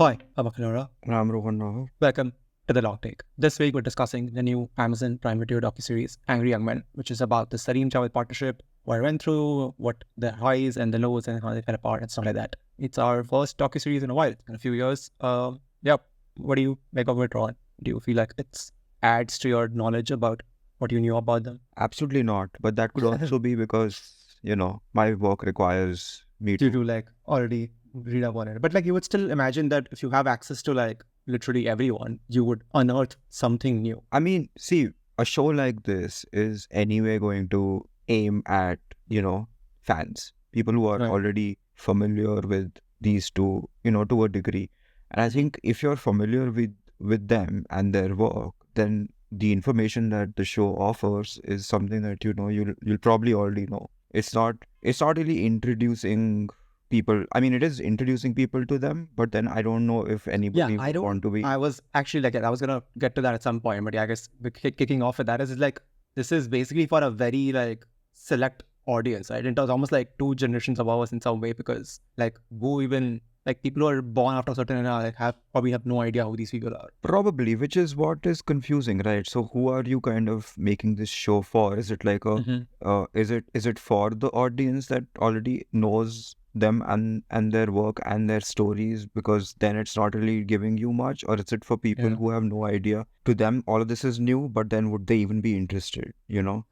Hi, I'm Akhtar. I'm Rohan now. Welcome to The Long Take. This week we're discussing the new Amazon Prime Video docuseries Angry Young Men, which is about the Salim-Javed partnership, what I went through, what the highs and the lows and how they fell apart and stuff like that. It's our first docuseries in a while, in a few years. What do you make of it, Ron? Do you feel like it adds to your knowledge about what you knew about them? Absolutely not. But that could also be because, my work requires me Do to. you already read up on it? But you would still imagine that if you have access to literally everyone, you would unearth something new. I mean, see, a show like this is anyway going to aim at, fans, people who are Right. already familiar with these two, to a degree. And I think if you're familiar with them and their work, then the information that the show offers is something that you'll probably already know. It's not really introducing people. I mean, it is introducing people to them, but then I don't know if anybody I would don't. want to be. I was actually I was gonna get to that at some point, but yeah, I guess kicking off with that is this is basically for a very select audience, right? It was almost like two generations above us in some way because who even people who are born after a certain era probably have no idea who these people are. Probably, which is what is confusing, right? So who are you kind of making this show for? Is it like a is it for the audience that already knows them and their work and their stories, because then it's not really giving you much? Or is it for people Yeah. who have no idea? To them all of this is new, but then would they even be interested,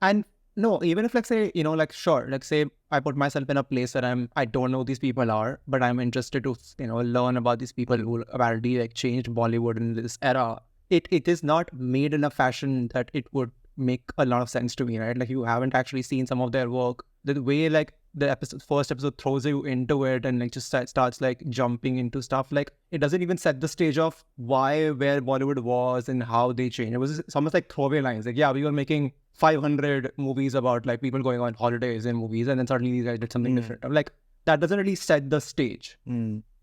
And no, even if sure, say I put myself in a place where I don't know who these people are, but I'm interested to learn about these people who apparently changed Bollywood in this era. It is not made in a fashion that it would make a lot of sense to me, right? Like you haven't actually seen some of their work. The way the first episode throws you into it and just starts jumping into stuff, it doesn't even set the stage of where Bollywood was and how they changed. It's almost like throwaway lines. Yeah, we were making 500 movies about people going on holidays in movies, and then suddenly these guys did something different. I'm that doesn't really set the stage.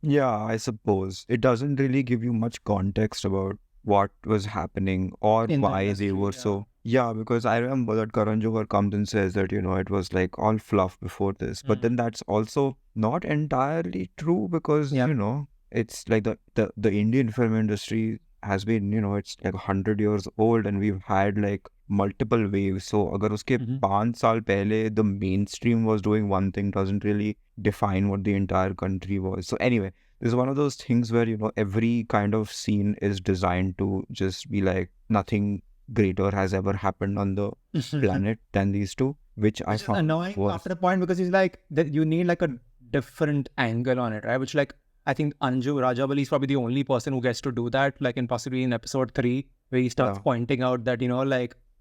Yeah, I suppose it doesn't really give you much context about what was happening or In the why they industry, were yeah. so. Yeah, because I remember that Karan Johar comes and says that, it was like all fluff before this. But then that's also not entirely true because, Yeah. it's like the Indian film industry has been, it's like 100 years old, and we've had like multiple waves. So agar uske 5 saal pehle the mainstream was doing one thing doesn't really define what the entire country was. So anyway, this is one of those things where, every kind of scene is designed to just be like nothing greater has ever happened on the planet than these two, which I Which is found annoying was. after a point because he's that you need a different angle on it, right? Which I think Anju Rajabali is probably the only person who gets to do that, possibly in episode 3, where he starts Yeah. pointing out that,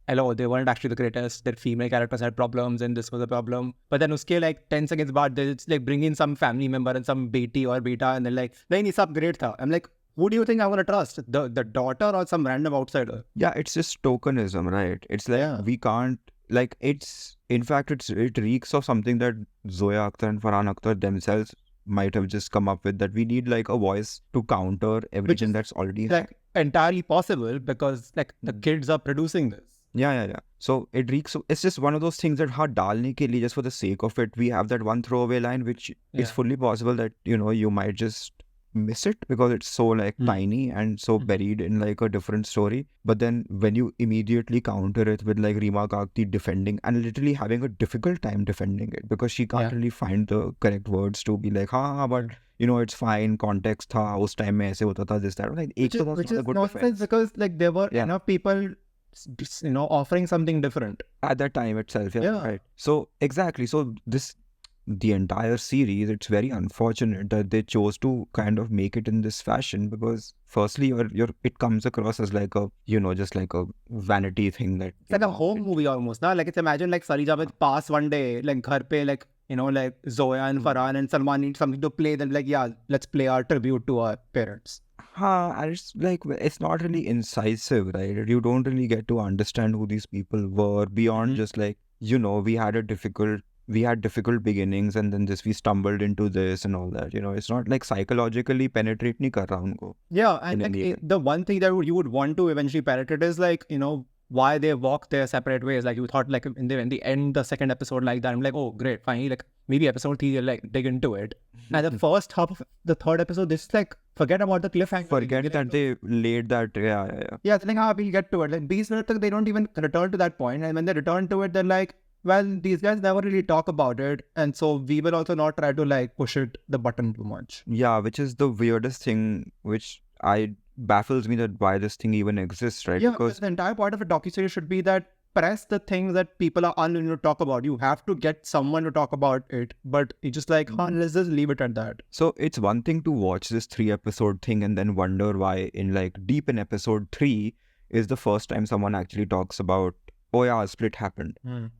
hello, they weren't actually the greatest, their female characters had problems and this was a problem. But then uske 10 seconds baad, it's bring in some family member and some beti or beta and then nahi, sab great tha. I'm who do you think I want to trust? The daughter or some random outsider? Yeah, it's just tokenism, right? It's like we can't, in fact, it reeks of something that Zoya Akhtar and Farhan Akhtar themselves might have just come up with, that we need a voice to counter everything that's already entirely possible because the kids are producing this. Yeah. So it reeks. It's just one of those things that dalne ke liye, just for the sake of it, we have that one throwaway line, which is fully possible that you might just miss it because it's so tiny and so buried in a different story. But then when you immediately counter it with Reema Kakti defending and literally having a difficult time defending it because she can't really find the correct words to be but it's fine, context tha, us time mein aise hota tha, this, that. Which is nonsense because there were enough people offering something different at that time itself. Right. So exactly. So the entire series, it's very unfortunate that they chose to kind of make it in this fashion, because firstly it comes across as just like a vanity thing, that it's like a home movie almost. Now it's imagine Salim-Javed pass one day ghar pe Zoya and Farhan and Salman need something to play, then let's play our tribute to our parents. And it's it's not really incisive, right? You don't really get to understand who these people were beyond just we had difficult beginnings, and then we stumbled into this and all that. It's not psychologically penetrate nahi kar raha unko. Yeah, and the one thing that you would want to eventually penetrate is why they walk their separate ways. You thought in the end, the second episode like that, I'm oh great, finally maybe episode 3 they'll like dig into it. And the first half of the third episode, they just like forget about the cliffhanger. Forget that they laid that. Yeah, they're like, we'll get to it. Like 20 minutes, they don't even return to that point. And when they return to it, they're like, well, these guys never really talk about it. And so we will also not try to like push it the button too much. Yeah, which is the weirdest thing, which baffles me, that why this thing even exists, right? Yeah, because the entire point of a docuseries should be that press the things that people are unwilling to talk about. You have to get someone to talk about it, but it's just like, let's just leave it at that. So it's one thing to watch this 3-episode thing and then wonder why in like deep in episode 3 is the first time someone actually talks about, oh yeah, a split happened.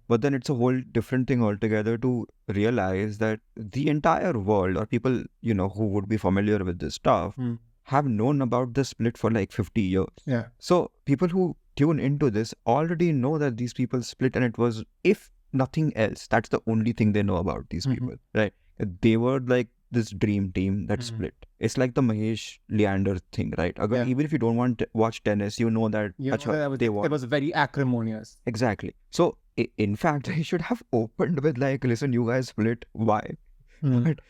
But then it's a whole different thing altogether to realize that the entire world, or people, you know, who would be familiar with this stuff, have known about the split for like 50 years. Yeah. So people who tune into this already know that these people split, and it was, if nothing else, that's the only thing they know about these people, right? They were like this dream team that split. It's like the Mahesh Leander thing, right? Again, even if you don't want to watch tennis, you know that they won. It was very acrimonious. Exactly. So in fact, they should have opened with like, listen, you guys split, why? But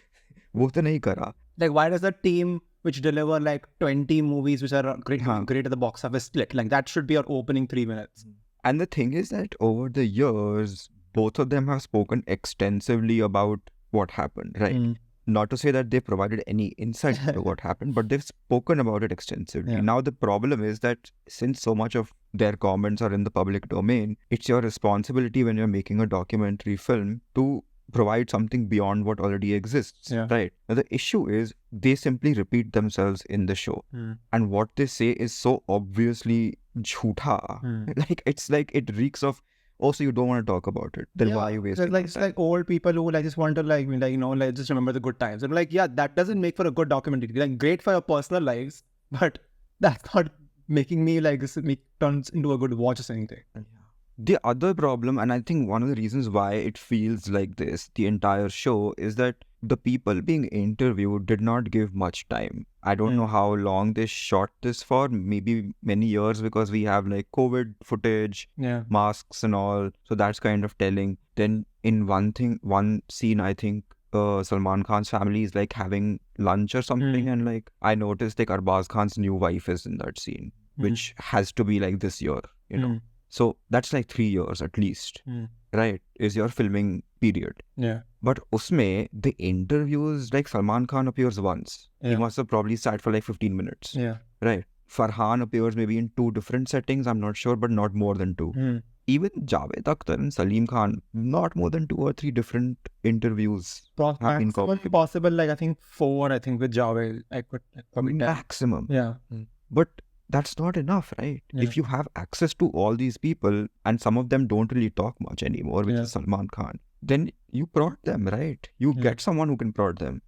wo to nahi kara. Like, why does the team which deliver like 20 movies which are great at the box office split? Like, that should be our opening 3 minutes. And the thing is that over the years, both of them have spoken extensively about what happened, right? Not to say that they provided any insight into what happened, but they've spoken about it extensively. Yeah. Now, the problem is that since so much of their comments are in the public domain, it's your responsibility when you're making a documentary film to provide something beyond what already exists, right? Now, the issue is they simply repeat themselves in the show. And what they say is so obviously jhootha. Like, it's like it reeks of, oh, so you don't want to talk about it, then why are you wasting like, it's like old people who like just want to like you know, like just remember the good times. And like, yeah, that doesn't make for a good documentary. Like, great for your personal lives, but that's not making me like this turns into a good watch or anything. The other problem, and I think one of the reasons why it feels like this, the entire show, is that the people being interviewed did not give much time. I don't know how long they shot this for, maybe many years, because we have like COVID footage, masks and all. So that's kind of telling. Then in one scene, I think Salman Khan's family is like having lunch or something. And like, I noticed like Arbaz Khan's new wife is in that scene, which has to be like this year, you know. So that's like 3 years at least, right? Is your filming period. Yeah. But usme, the interviews, like Salman Khan appears once. He must have probably sat for like 15 minutes. Yeah. Right. Farhan appears maybe in 2 different settings, I'm not sure, but not more than 2. Even Javed Akhtar and Salim Khan, not more than 2 or 3 different interviews. Possible, like I think 4, I think with Javed. Maximum. Yeah. But that's not enough, right? If you have access to all these people, and some of them don't really talk much anymore, which is Salman Khan, then you prod them, right? You get someone who can prod them.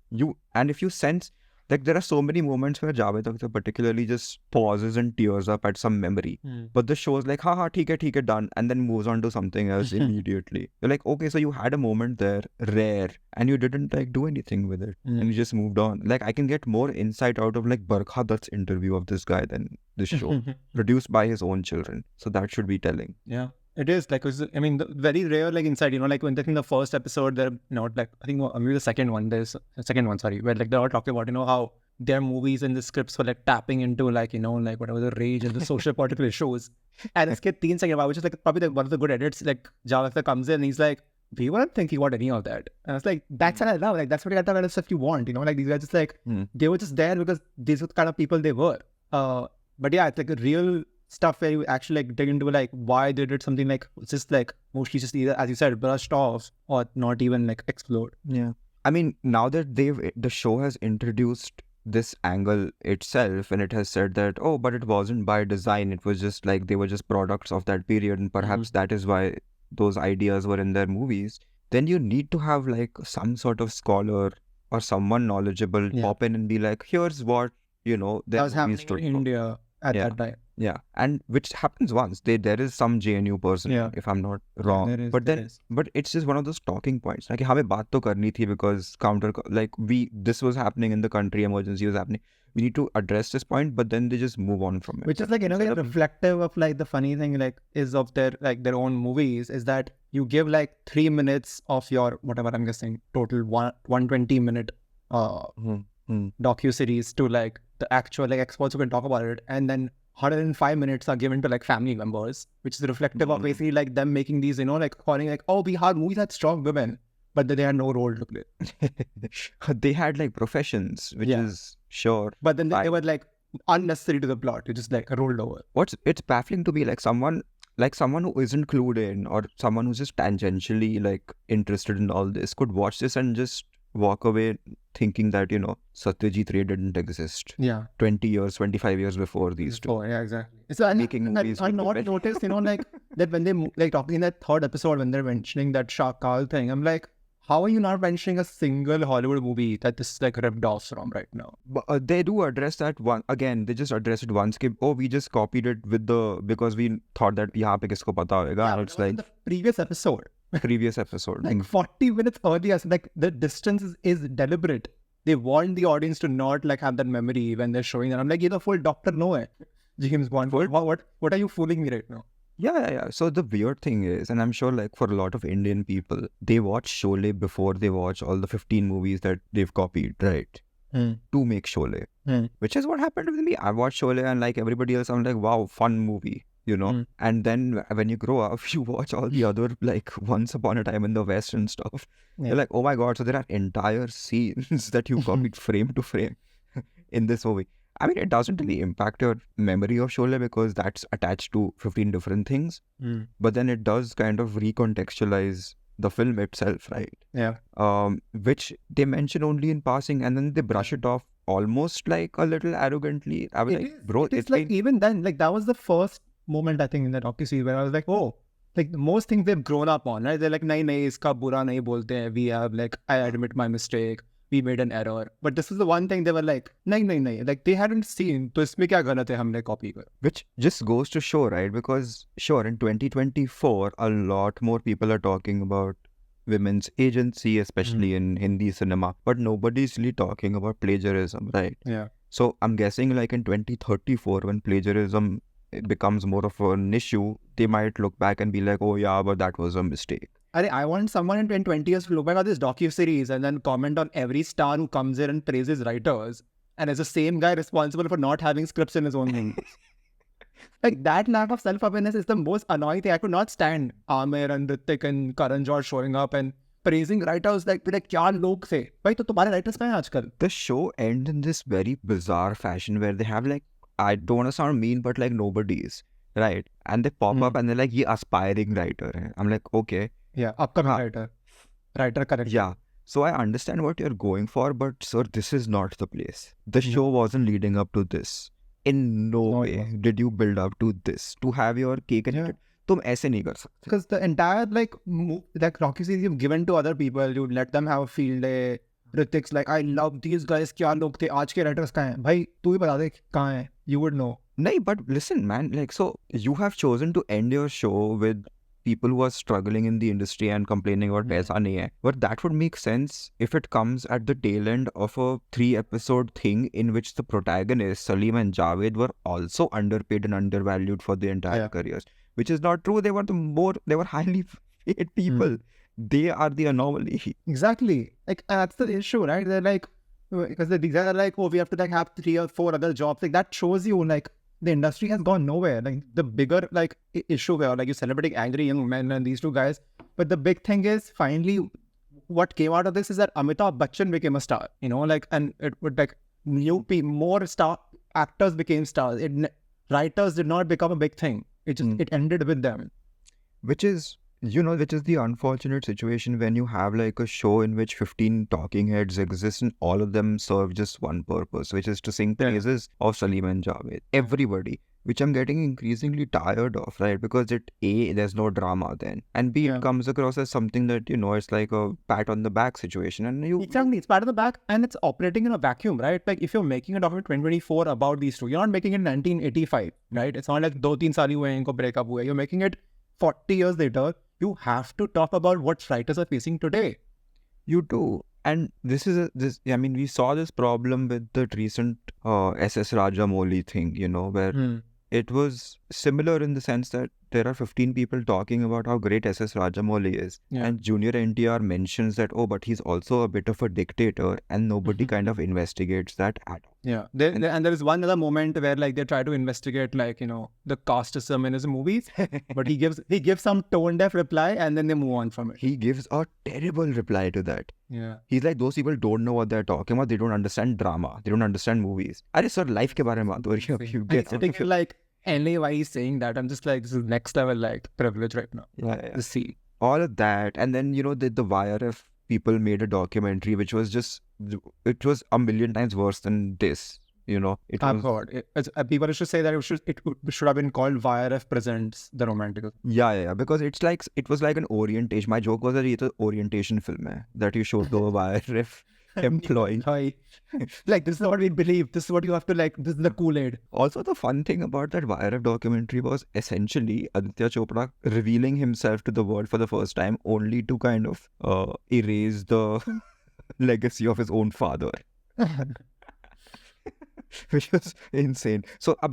And if you sense, like, there are so many moments where Javed Akhtar particularly just pauses and tears up at some memory. But the show is like, theek hai, done, and then moves on to something else immediately. You're like, okay, so you had a moment there, rare, and you didn't like do anything with it, and you just moved on. Like, I can get more insight out of like Barkha Dutt's interview of this guy than this show, produced by his own children. So that should be telling. Yeah. It is like, I mean, the very rare like insight, you know, like when they think the first episode, they're not like, I think maybe the second one, where like they're all talking about, you know, how their movies and the scripts were like tapping into like, you know, like whatever the rage and the social political issues. And it's 3 seconds, which is like probably one of the good edits. Like Javed Akhtar comes in and he's like, we weren't thinking about any of that. And I was like, that's what I love. Like, that's what kind of stuff you want, you know, like these guys just like, they were just there because these were the kind of people they were. But yeah, it's like a real stuff where you actually like dig into like why they did something, like it's just like mostly just either, as you said, brushed off or not even like explored. Yeah. I mean, now that the show has introduced this angle itself, and it has said that, oh, but it wasn't by design, it was just like they were just products of that period, and perhaps that is why those ideas were in their movies, then you need to have like some sort of scholar or someone knowledgeable pop in and be like, here's what, you know, that was happening in India at that time. Yeah, and which happens once. There is some JNU person, if I'm not wrong. There is, but it's just one of those talking points. Like, हमें बात तो करनी थी because this was happening in the country, emergency was happening. We need to address this point, but then they just move on from it. Which is like, you know, like reflective of like the funny thing like is of their own movies is that you give like 3 minutes of your, whatever I'm guessing, total 120-minute docu-series to like the actual like experts who can talk about it. And then 105 minutes are given to like family members, which is reflective of basically like them making these, like calling like, oh, we had movies that strong women, but they had no role to play. They had like professions, which is sure. But then they were like unnecessary to the plot. You just like rolled over. It's baffling to me, like someone who isn't clued in, or someone who's just tangentially like interested in all this could watch this and just walk away thinking that, Satyajit Ray didn't exist. Yeah. 20 years, 25 years before these two. Oh, yeah, exactly. So making movies. I noticed, like that when they like talking in that third episode, when they're mentioning that Shakal thing, I'm like, how are you not mentioning a single Hollywood movie that this is like ripped off from right now? But they do address that one again. They just address it once. We just copied it because we thought that yahan pe kisko pata hoega. Yeah, and it's like the previous episode. Like 40 minutes earlier. So like the distance is deliberate. They want the audience to not like have that memory when they're showing that. I'm like, you're the full Doctor No hai. James Bond. What are you fooling me right now? Yeah. So the weird thing is, and I'm sure like for a lot of Indian people, they watch Sholay before they watch all the 15 movies that they've copied, right? To make Sholay. Which is what happened with me. I watched Sholay and like everybody else, I'm like, wow, fun movie, And then when you grow up, you watch all the other like Once Upon a Time in the West and stuff. Yeah. You're like, oh my God, so there are entire scenes that you copied frame to frame in this movie. I mean, it doesn't really impact your memory of Sholay because that's attached to 15 different things. But then it does kind of recontextualize the film itself, right? Yeah. Which they mention only in passing, and then they brush it off almost like a little arrogantly. I was bro, it's like even then, like that was the first moment I think in the docu-series where I was like, oh, like most things they've grown up on, right? They're like, nahi, iska bura nahi bolte hain. We have like, I admit my mistake. We made an error. But this is the one thing they were like, nahi. Like they hadn't seen, to isme kya galat hai, humne copy kar. Which just goes to show, right? Because sure, in 2024, a lot more people are talking about women's agency, especially in Hindi cinema. But nobody's really talking about plagiarism, right? Yeah. So I'm guessing like in 2034, when plagiarism becomes more of an issue, they might look back and be like, oh yeah, but that was a mistake. I want someone in 20 years to look back at this docu-series and then comment on every star who comes in and praises writers and is the same guy responsible for not having scripts in his own movies. Like that lack of self-awareness is the most annoying thing. I could not stand Amir and Ritik and Karan Johar showing up and praising writers like kya log the? Bhai, to tumhare writers kahan hai aajkal? The show ends in this very bizarre fashion where they have like, I don't want to sound mean, but like nobodies, right? And they pop up and they're like, ye aspiring writer hai. I'm like, okay. Yeah, upcoming writer correct. Yeah. So I understand what you're going for, but sir, this is not the place. The show wasn't leading up to this. In no way did you build up to this. To have your cake and eat it, tum aise nahi kar sakte. Because the entire like Rocky series you've given to other people, you let them have a field day. Ritik's like, I love these guys, kya log the, aaj ke writers kahan hai? Bhai, tu hi bata de kahan hai? You would know. Nahi, but listen man, like so you have chosen to end your show with people who are struggling in the industry and complaining about paisa nahi hai. But that would make sense if it comes at the tail end of a 3-episode thing in which the protagonists, Salim and Javed, were also underpaid and undervalued for their entire careers. Which is not true. They were highly paid people. They are the anomaly. Exactly. Like that's the issue, right? They're like, because these guys are like, oh, we have to like have 3 or 4 other jobs. Like that shows you like the industry has gone nowhere. Like the bigger like issue where like you're celebrating angry young men and these two guys. But the big thing is finally what came out of this is that Amitabh Bachchan became a star, like, and it would like more star actors became stars. Writers did not become a big thing. It just, it ended with them. Which is the unfortunate situation when you have like a show in which 15 talking heads exist and all of them serve just one purpose, which is to sing praises of Salim and Javed. Everybody, which I'm getting increasingly tired of, right? Because there's no drama then. And B, it comes across as something that, it's like a pat on the back situation. And Exactly, it's pat on the back and it's operating in a vacuum, right? Like if you're making a documentary 2024 about these two, you're not making it in 1985, right? It's not like 2-3 saal hi hue hain, inko break up hua hai. You're making it 40 years later. You have to talk about what writers are facing today. You do. And we saw this problem with the recent SS Rajamouli thing, where it was similar in the sense that there are 15 people talking about how great SS Rajamouli is. Yeah. And Junior NTR mentions that, oh, but he's also a bit of a dictator, and nobody kind of investigates that at all. Yeah. And there is one other moment where like they try to investigate like, you know, the casteism in his movies, but he gives some tone deaf reply and then they move on from it. He gives a terrible reply to that. Yeah. He's like, those people don't know what they're talking about. They don't understand drama. They don't understand movies. Arey sir, life ke bare mein baat ho rahi hai. You And get sitting here like, anyway, why he's saying that? I'm just like, this is next level like privilege right now. Yeah. To see. All of that. And then, you know, the YRF people made a documentary which was just, it was a million times worse than this. You know, I've heard. People should say that it should have been called YRF Presents The Romantic. Yeah. Because it was like an orientation. My joke was that it's an orientation film hai, that you showed to a YRF employee. Like, this is what we believe. This is what you have to like. This is the Kool-Aid. Also, the fun thing about that YRF documentary was essentially Aditya Chopra revealing himself to the world for the first time, only to kind of erase the legacy of his own father. Which was insane. So, at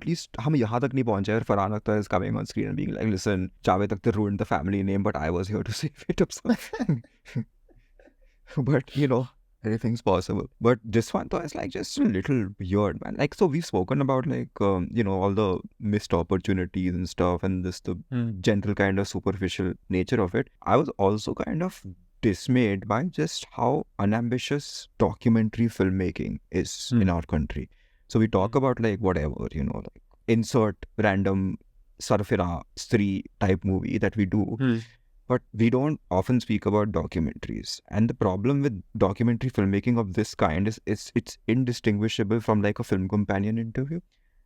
least हम यहाँ तक नहीं पहुँचे और Farhan Akhtar is coming on screen and being like, listen, Javed Akhtar ruined the family name, but I was here to save it. But, you know, anything's possible. But this one though is like just a little weird, man. Like, so we've spoken about like, you know, all the missed opportunities and stuff and the general kind of superficial nature of it. I was also kind of dismayed by just how unambitious documentary filmmaking is in our country. So we talk about like whatever, you know, like insert random Sarfira Stree type movie that we do. But we don't often speak about documentaries. And the problem with documentary filmmaking of this kind is it's indistinguishable from like a film companion interview.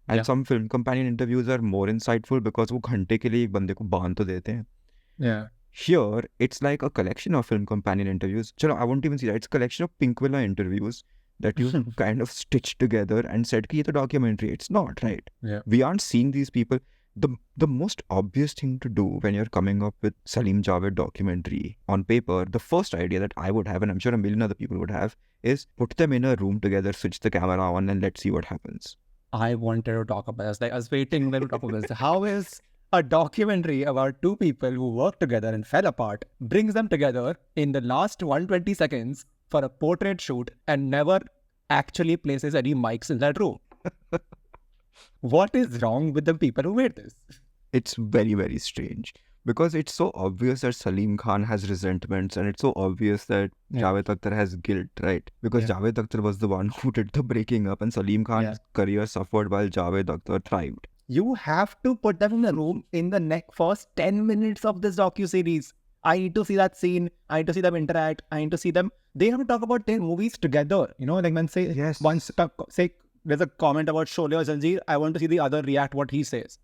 And some film companion interviews are more insightful because वो घंटे के लिए एक बंदे को बांध तो देते हैं. Yeah. Here, it's like a collection of film companion interviews. Chalo, I won't even see that. It's a collection of Pinkvilla interviews that you kind of stitched together and said, ki, it's a documentary. It's not, right? Yeah. We aren't seeing these people. The most obvious thing to do when you're coming up with Salim-Javed documentary on paper, the first idea that I would have, and I'm sure a million other people would have, is put them in a room together, switch the camera on, and let's see what happens. I wanted to talk about this. Like, I was waiting to talk about this. How is a documentary about two people who worked together and fell apart, brings them together in the last 120 seconds for a portrait shoot and never actually places any mics in that room? What is wrong with the people who made this? It's very, very strange because it's so obvious that Salim Khan has resentments and it's so obvious that Javed Akhtar has guilt, right? Because Javed Akhtar was the one who did the breaking up and Salim Khan's career suffered while Javed Akhtar thrived. You have to put them in the room in the first 10 minutes of this docuseries. I need to see that scene. I need to see them interact. I need to see them. They have to talk about their movies together. You know, like when say there's a comment about Sholay or Zanjeer, I want to see the other react what he says.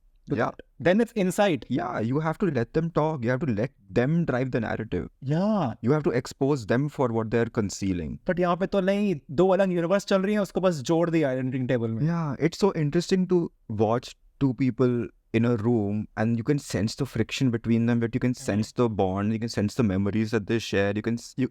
Then it's insight. Yeah, you have to let them talk. You have to let them drive the narrative. Yeah. You have to expose them for what they're concealing. But यहाँ पे तो नहीं, दो अलग universe चल रही है, उसको बस जोड़ दिया editing table में. Yeah, it's so interesting to watch two people in a room and you can sense the friction between them, but you can sense the bond, you can sense the memories that they share.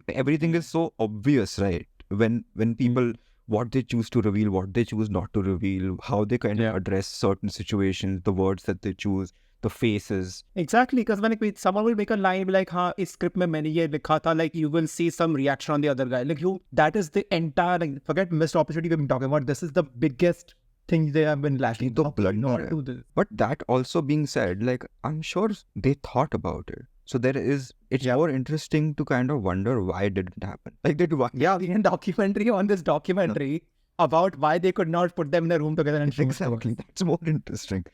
Everything is so obvious, right? When people, what they choose to reveal, what they choose not to reveal, how they kind of address certain situations, the words that they choose, the faces. Exactly, because when someone will make a line like, "Ha, is script mein maine ye likha tha," like you will see some reaction on the other guy. Like that is the entire, like, forget missed opportunity we've been talking about. This is the biggest thing they have been lacking. But that also being said, like, I'm sure they thought about it. So it's more interesting to kind of wonder why it didn't happen. Like we had a documentary on this documentary about why they could not put them in a room together and shoot. Exactly. That's more interesting.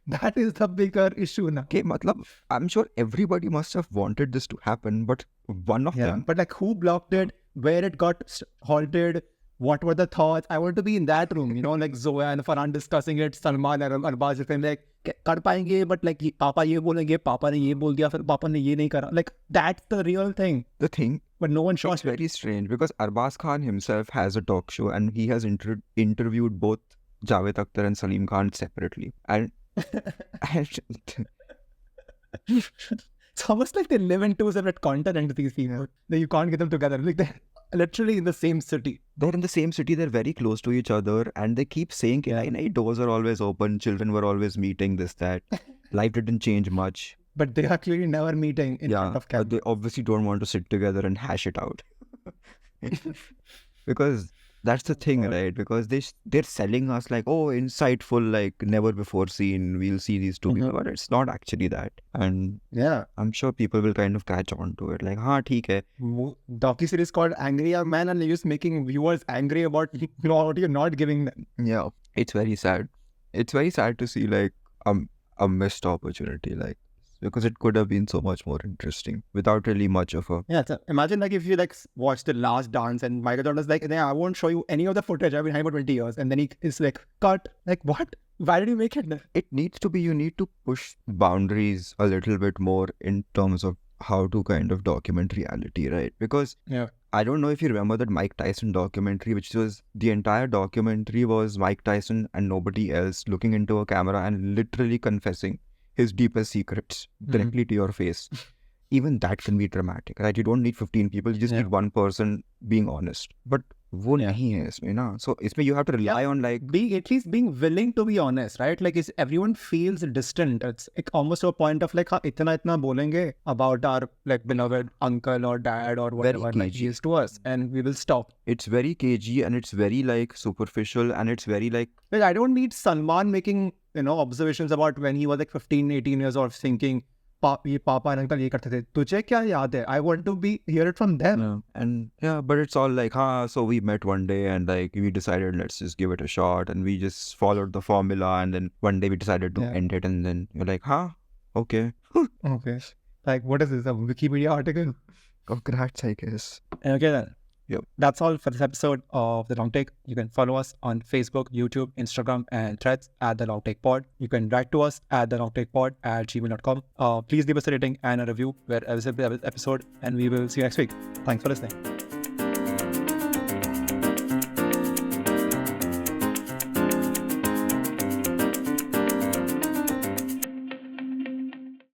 That is the bigger issue now. Okay, I'm sure everybody must have wanted this to happen, but one of them. But like who blocked it, where it got halted, what were the thoughts? I want to be in that room, you know, like Zoya and Farhan discussing it, Salman and Arbaz like, कर पाएंगे, but like पापा ये बोलेंगे, पापा ने ये बोल दिया, फिर पापा ने ये नहीं करा. Like that's the real thing. The thing. But no one shows it. It's very strange because Arbaz Khan himself has a talk show and he has interviewed both Javed Akhtar and Salim Khan separately. And it's almost like they live in two separate continents, these people. You can't get them together. Like literally in the same city. They're in the same city, they're very close to each other, and they keep saying, doors are always open, children were always meeting, this, that. Life didn't change much. But they are clearly never meeting in front of camera. But they obviously don't want to sit together and hash it out. Because that's the thing, right? Because they're selling us like, oh, insightful, like never before seen. We'll see these two people, but it's not actually that. And I'm sure people will kind of catch on to it. Like, हाँ ठीक है. Docu-series called Angry Young Man, and they're just making viewers angry about what you're not giving them. Yeah, it's very sad. It's very sad to see like a missed opportunity like. Because it could have been so much more interesting without really much of a... Yeah, so imagine like if you like watch The Last Dance and Michael Jordan is like, I won't show you any of the footage I've been hiding for 20 years. And then he is like, cut. Like, what? Why did you make it? It needs to be, you need to push boundaries a little bit more in terms of how to kind of document reality, right? Because I don't know if you remember that Mike Tyson documentary, which was the entire documentary was Mike Tyson and nobody else looking into a camera and literally confessing his deepest secrets directly to your face. Even that can be dramatic, right? You don't need 15 people, you just need one person being honest. But वो नहीं है इसमें ना. So इसमें you have to rely on like... at least being willing to be honest, right? Like everyone feels distant. It's like almost to a point of like, itna bolenge about our like beloved uncle or dad or whatever like he is to us. And we will stop. It's very cagey and it's very like superficial and it's very like... Like I don't need Salman making, observations about when he was like 15, 18 years old thinking, ये पापा and uncle ये करते थे, तुझे क्या याद है? I want to hear it from them. And but it's all like, so we met one day and like we decided let's just give it a shot and we just followed the formula and then one day we decided to end it and then you're like, okay. Okay. Like what is this, a Wikipedia article? Congrats, I guess. Okay then. Yep. That's all for this episode of The Long Take. You can follow us on Facebook, YouTube, Instagram, and Threads at thelongtakepod. You can write to us at thelongtakepod@gmail.com. Please leave us a rating and a review wherever this episode, and we will see you next week. Thanks for listening.